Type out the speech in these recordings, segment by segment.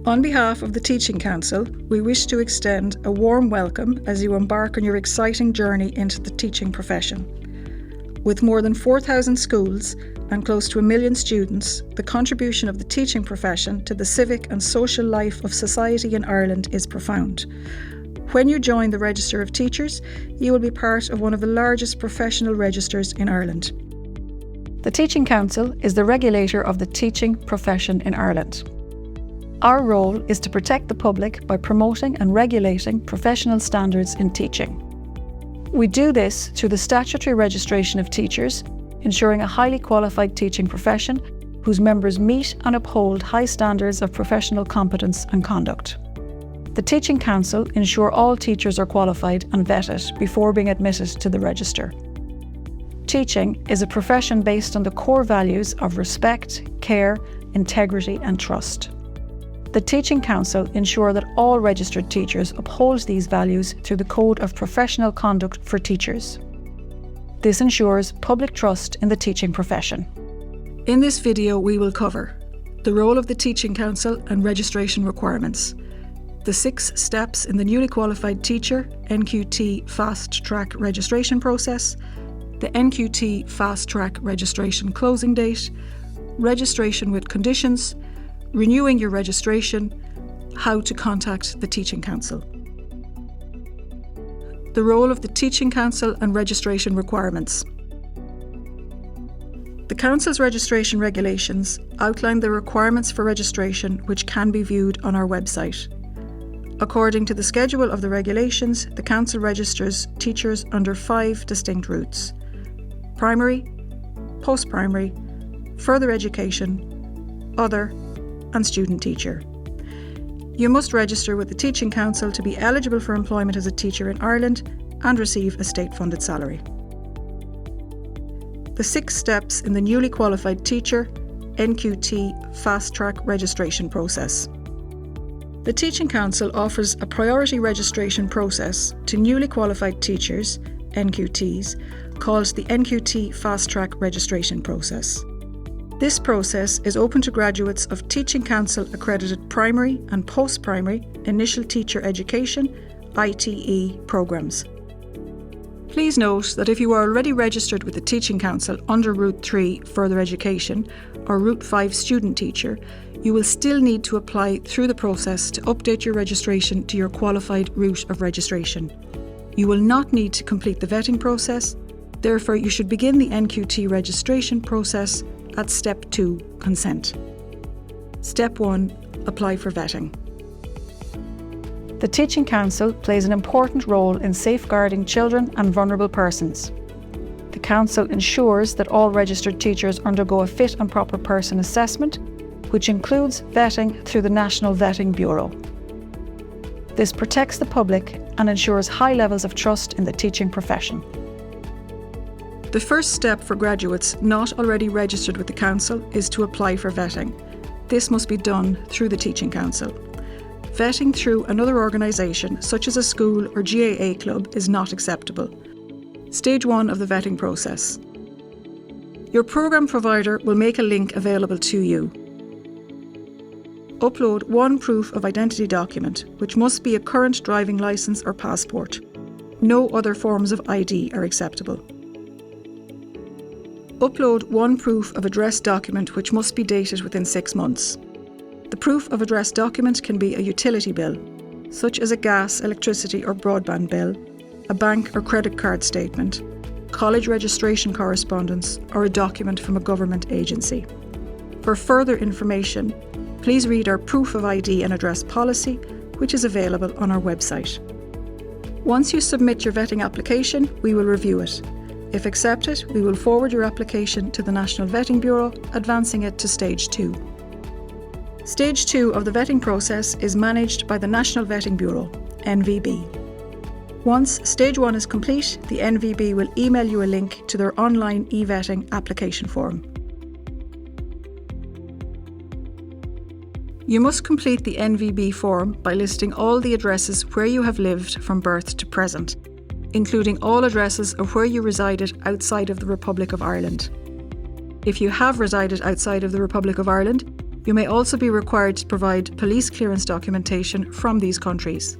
On behalf of the Teaching Council, we wish to extend a warm welcome as you embark on your exciting journey into the teaching profession. With more than 4,000 schools and close to 1 million students, the contribution of the teaching profession to the civic and social life of society in Ireland is profound. When you join the Register of Teachers, you will be part of one of the largest professional registers in Ireland. The Teaching Council is the regulator of the teaching profession in Ireland. Our role is to protect the public by promoting and regulating professional standards in teaching. We do this through the statutory registration of teachers, ensuring a highly qualified teaching profession whose members meet and uphold high standards of professional competence and conduct. The Teaching Council ensure all teachers are qualified and vetted before being admitted to the register. Teaching is a profession based on the core values of respect, care, integrity and trust. The Teaching Council ensure that all registered teachers uphold these values through the Code of Professional Conduct for Teachers. This ensures public trust in the teaching profession. In this video we will cover the role of the Teaching Council and registration requirements, the 6 steps in the newly qualified teacher NQT fast track registration process, the NQT fast track registration closing date, registration with conditions, renewing your registration, how to contact the Teaching Council. The role of the Teaching Council and registration requirements. The Council's registration regulations outline the requirements for registration which can be viewed on our website. According to the schedule of the regulations, the Council registers teachers under 5 distinct routes: primary, post-primary, further education, other, and student teacher. You must register with the Teaching Council to be eligible for employment as a teacher in Ireland and receive a state-funded salary. The 6 steps in the newly qualified teacher NQT fast track registration process. The Teaching Council offers a priority registration process to newly qualified teachers, NQTs, called the NQT fast track registration process. This process is open to graduates of Teaching Council accredited primary and post-primary initial teacher education ITE programmes. Please note that if you are already registered with the Teaching Council under Route 3 further education or Route 5 student teacher, you will still need to apply through the process to update your registration to your qualified route of registration. You will not need to complete the vetting process, therefore you should begin the NQT registration process at Step 2, Consent. Step 1, Apply for vetting. The Teaching Council plays an important role in safeguarding children and vulnerable persons. The Council ensures that all registered teachers undergo a fit and proper person assessment, which includes vetting through the National Vetting Bureau. This protects the public and ensures high levels of trust in the teaching profession. The first step for graduates not already registered with the Council is to apply for vetting. This must be done through the Teaching Council. Vetting through another organisation, such as a school or GAA club, is not acceptable. Stage 1 of the vetting process. Your programme provider will make a link available to you. Upload one proof of identity document, which must be a current driving licence or passport. No other forms of ID are acceptable. Upload one proof of address document which must be dated within 6 months. The proof of address document can be a utility bill, such as a gas, electricity or broadband bill, a bank or credit card statement, college registration correspondence or a document from a government agency. For further information, please read our Proof of ID and Address policy, which is available on our website. Once you submit your vetting application, we will review it. If accepted, we will forward your application to the National Vetting Bureau, advancing it to Stage 2. Stage 2 of the vetting process is managed by the National Vetting Bureau, NVB. Once Stage 1 is complete, the NVB will email you a link to their online e-vetting application form. You must complete the NVB form by listing all the addresses where you have lived from birth to present, including all addresses of where you resided outside of the Republic of Ireland. If you have resided outside of the Republic of Ireland, You may also be required to provide police clearance documentation from these countries.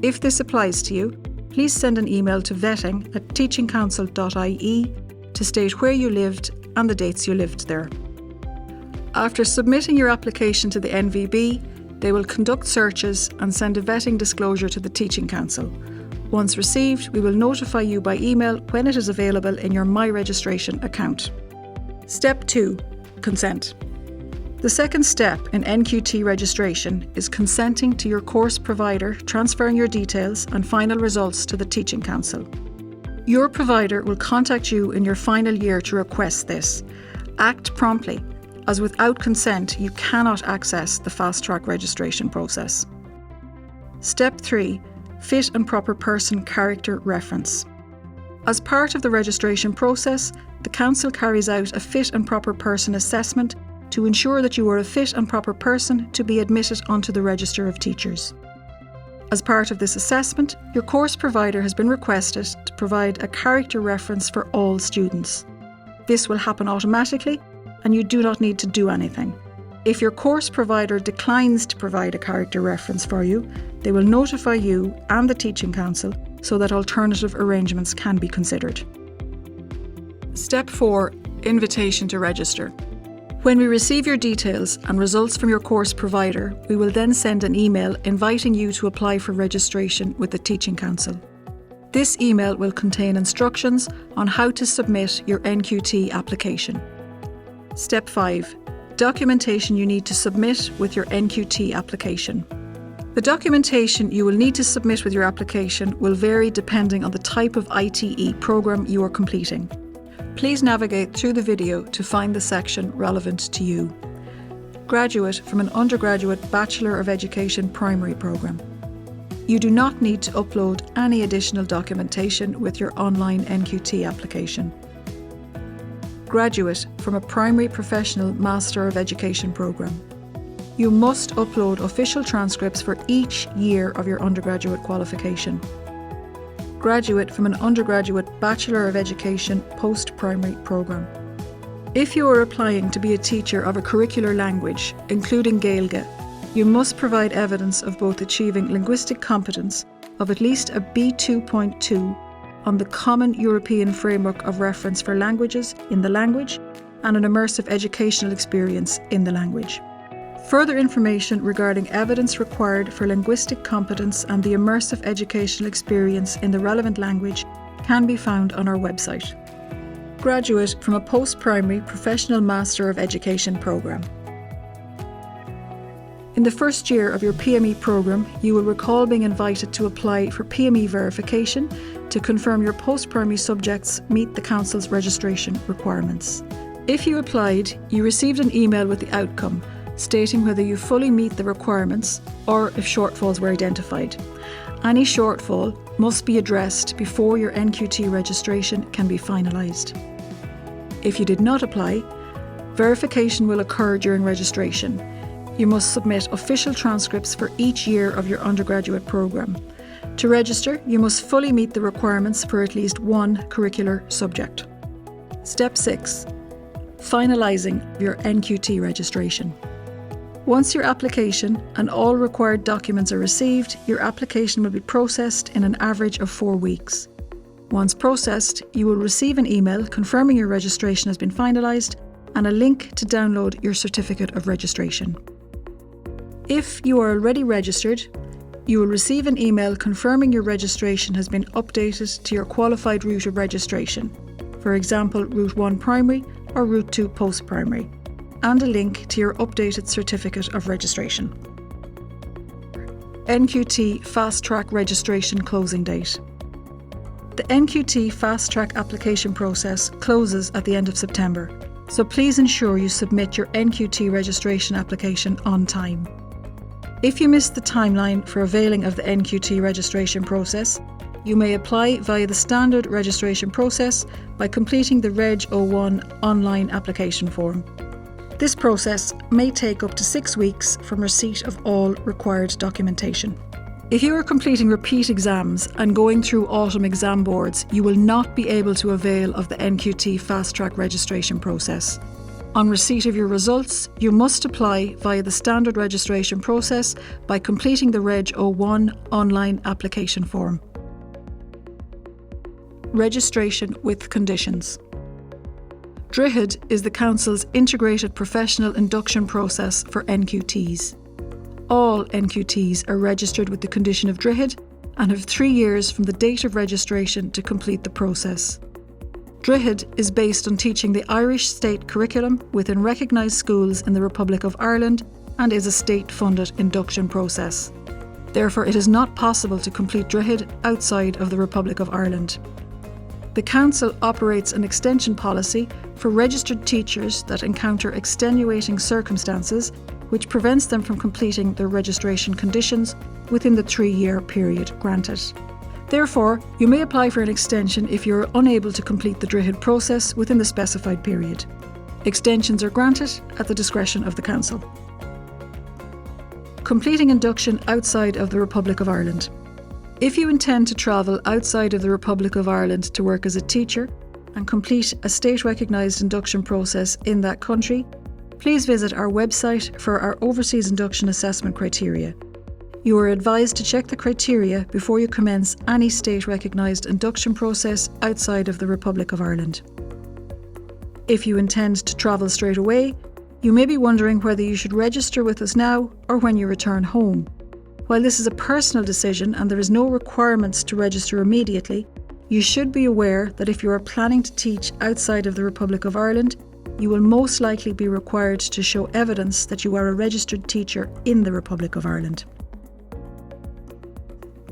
If this applies to you, please send an email to vetting@teachingcouncil.ie to state where you lived and the dates you lived there. After submitting your application to the NVB, they will conduct searches and send a vetting disclosure to the Teaching Council. Once received, we will notify you by email when it is available in your My Registration account. Step 2. Consent. The second step in NQT registration is consenting to your course provider transferring your details and final results to the Teaching Council. Your provider will contact you in your final year to request this. Act promptly, as without consent you cannot access the fast-track registration process. Step 3. Fit and proper person character reference. As part of the registration process, the Council carries out a fit and proper person assessment to ensure that you are a fit and proper person to be admitted onto the Register of Teachers. As part of this assessment, your course provider has been requested to provide a character reference for all students. This will happen automatically and you do not need to do anything. If your course provider declines to provide a character reference for you, they will notify you and the Teaching Council so that alternative arrangements can be considered. Step 4. Invitation to register. When we receive your details and results from your course provider, we will then send an email inviting you to apply for registration with the Teaching Council. This email will contain instructions on how to submit your NQT application. Step 5. Documentation you need to submit with your NQT application. The documentation you will need to submit with your application will vary depending on the type of ITE programme you are completing. Please navigate through the video to find the section relevant to you. Graduate from an undergraduate Bachelor of Education primary programme. You do not need to upload any additional documentation with your online NQT application. Graduate from a primary professional Master of Education programme. You must upload official transcripts for each year of your undergraduate qualification. Graduate from an undergraduate Bachelor of Education post-primary programme. If you are applying to be a teacher of a curricular language, including Gaeilge, you must provide evidence of both achieving linguistic competence of at least a B2.2 on the Common European Framework of Reference for Languages in the language and an immersive educational experience in the language. Further information regarding evidence required for linguistic competence and the immersive educational experience in the relevant language can be found on our website. Graduate from a post-primary professional Master of Education programme. In the first year of your PME programme, you will recall being invited to apply for PME verification to confirm your post-primary subjects meet the Council's registration requirements. If you applied, you received an email with the outcome, stating whether you fully meet the requirements or if shortfalls were identified. Any shortfall must be addressed before your NQT registration can be finalised. If you did not apply, verification will occur during registration. You must submit official transcripts for each year of your undergraduate programme. To register, you must fully meet the requirements for at least one curricular subject. Step 6. Finalising your NQT registration. Once your application and all required documents are received, your application will be processed in an average of 4 weeks. Once processed, you will receive an email confirming your registration has been finalised and a link to download your certificate of registration. If you are already registered, you will receive an email confirming your registration has been updated to your qualified route of registration, for example Route 1 Primary or Route 2 Post-Primary, and a link to your updated certificate of registration. NQT Fast Track Registration Closing Date. The NQT Fast Track application process closes at the end of September, so please ensure you submit your NQT registration application on time. If you missed the timeline for availing of the NQT registration process, you may apply via the standard registration process by completing the Reg 01 online application form. This process may take up to 6 weeks from receipt of all required documentation. If you are completing repeat exams and going through autumn exam boards, you will not be able to avail of the NQT Fast Track registration process. On receipt of your results, you must apply via the standard registration process by completing the Reg 01 online application form. Registration with conditions. DRIHID is the Council's integrated professional induction process for NQTs. All NQTs are registered with the condition of DRIHID and have 3 years from the date of registration to complete the process. DRIHID is based on teaching the Irish state curriculum within recognised schools in the Republic of Ireland and is a state-funded induction process. Therefore, it is not possible to complete DRIHID outside of the Republic of Ireland. The Council operates an extension policy for registered teachers that encounter extenuating circumstances which prevents them from completing their registration conditions within the 3-year period granted. Therefore, you may apply for an extension if you are unable to complete the DRIHID process within the specified period. Extensions are granted at the discretion of the Council. Completing induction outside of the Republic of Ireland. If you intend to travel outside of the Republic of Ireland to work as a teacher and complete a state-recognised induction process in that country, please visit our website for our Overseas Induction Assessment criteria. You are advised to check the criteria before you commence any state-recognised induction process outside of the Republic of Ireland. If you intend to travel straight away, you may be wondering whether you should register with us now or when you return home. While this is a personal decision and there is no requirements to register immediately, you should be aware that if you are planning to teach outside of the Republic of Ireland, you will most likely be required to show evidence that you are a registered teacher in the Republic of Ireland.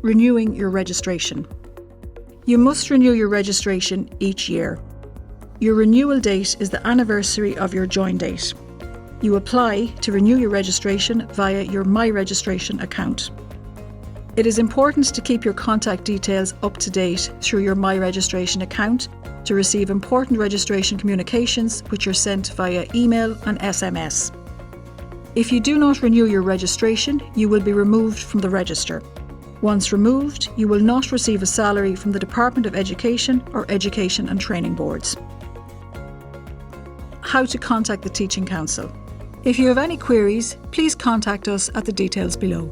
Renewing your registration. You must renew your registration each year. Your renewal date is the anniversary of your join date. You apply to renew your registration via your My Registration account. It is important to keep your contact details up to date through your My Registration account to receive important registration communications which are sent via email and SMS. If you do not renew your registration, you will be removed from the register. Once removed, you will not receive a salary from the Department of Education or Education and Training Boards. How to contact the Teaching Council. If you have any queries, please contact us at the details below.